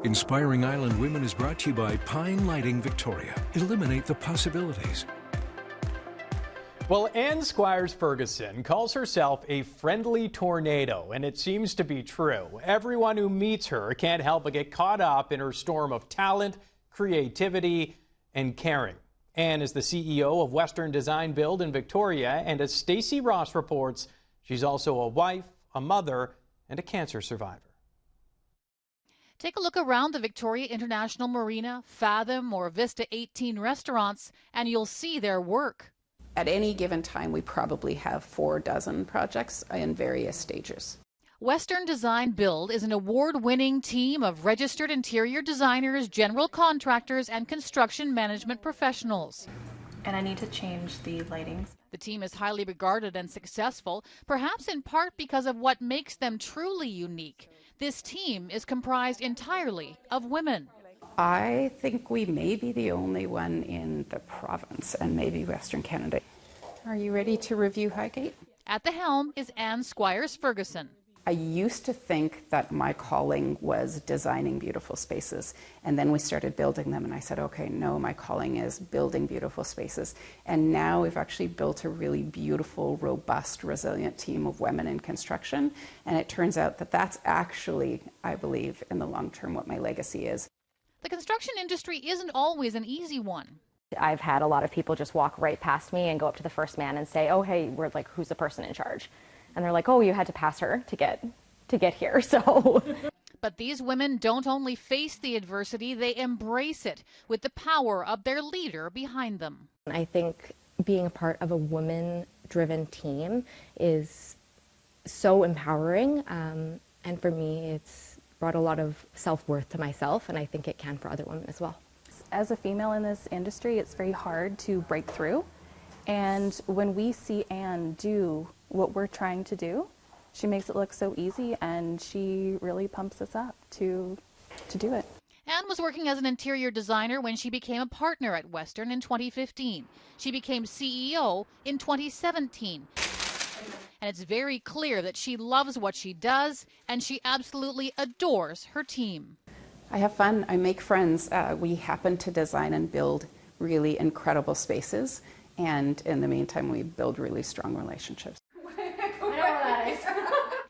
Inspiring Island Women is brought to you by Pine Lighting Victoria. Eliminate the possibilities. Well, Squires Ferguson calls herself a friendly tornado, and it seems to be true. Everyone who meets her can't help but get caught up in her storm of talent, creativity, and caring. Anne is the CEO of Western Design Build in Victoria, and as Stacey Ross reports, she's also a wife, a mother, and a cancer survivor. Take a look around the Victoria International Marina, Fathom, or Vista 18 restaurants, and you'll see their work. At any given time, we probably have 4 dozen projects in various stages. Western Design Build is an award-winning team of registered interior designers, general contractors, and construction management professionals. And I need to change the lighting. The team is highly regarded and successful, perhaps in part because of what makes them truly unique. This team is comprised entirely of women. I think we may be the only one in the province and maybe Western Canada. Are you ready to review Highgate? At the helm is Anne Squires Ferguson. I used to think that my calling was designing beautiful spaces, and then we started building them, and I said, okay, no, my calling is building beautiful spaces. And now we've actually built a really beautiful, robust, resilient team of women in construction, and it turns out that that's actually, I believe, in the long term what my legacy is. The construction industry isn't always an easy one. I've had a lot of people just walk right past me and go up to the first man and say, oh, hey, we're like, who's the person in charge? And they're like, oh, you had to pass her to get here, so. But these women don't only face the adversity, they embrace it with the power of their leader behind them. I think being a part of a woman-driven team is so empowering, and for me, it's brought a lot of self-worth to myself, and I think it can for other women as well. As a female in this industry, it's very hard to break through. And when we see Anne do what we're trying to do, she makes it look so easy, and she really pumps us up to do it. Anne was working as an interior designer when she became a partner at Western in 2015. She became CEO in 2017. And it's very clear that she loves what she does, and she absolutely adores her team. I have fun, I make friends. We happen to design and build really incredible spaces, and in the meantime, we build really strong relationships.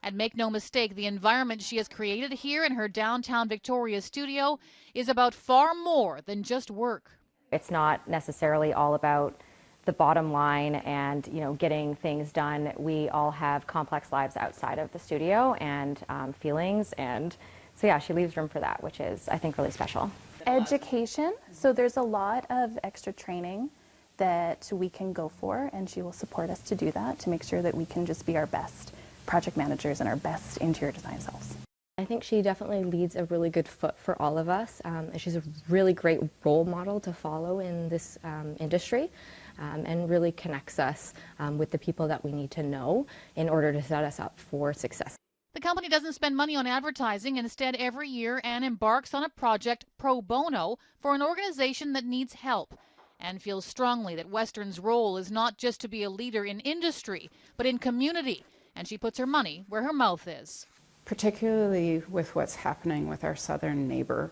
And make no mistake, the environment she has created here in her downtown Victoria studio is about far more than just work. It's not necessarily all about the bottom line and, getting things done. We all have complex lives outside of the studio and feelings, and so yeah, she leaves room for that, which is, I think, really special. Education, so there's a lot of extra training that we can go for, and she will support us to do that, to make sure that we can just be our best project managers and our best interior design selves. I think she definitely leads a really good foot for all of us, and she's a really great role model to follow in this industry, and really connects us with the people that we need to know in order to set us up for success. The company doesn't spend money on advertising. Instead, every year, Anne embarks on a project pro bono for an organization that needs help, and feels strongly that Western's role is not just to be a leader in industry, but in community, and she puts her money where her mouth is. Particularly with what's happening with our southern neighbor,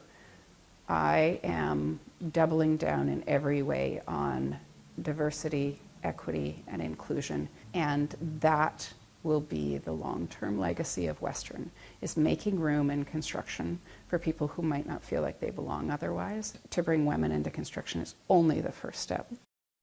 I am doubling down in every way on diversity, equity, and inclusion, and that will be the long-term legacy of Western, is making room in construction for people who might not feel like they belong otherwise. To bring women into construction is only the first step.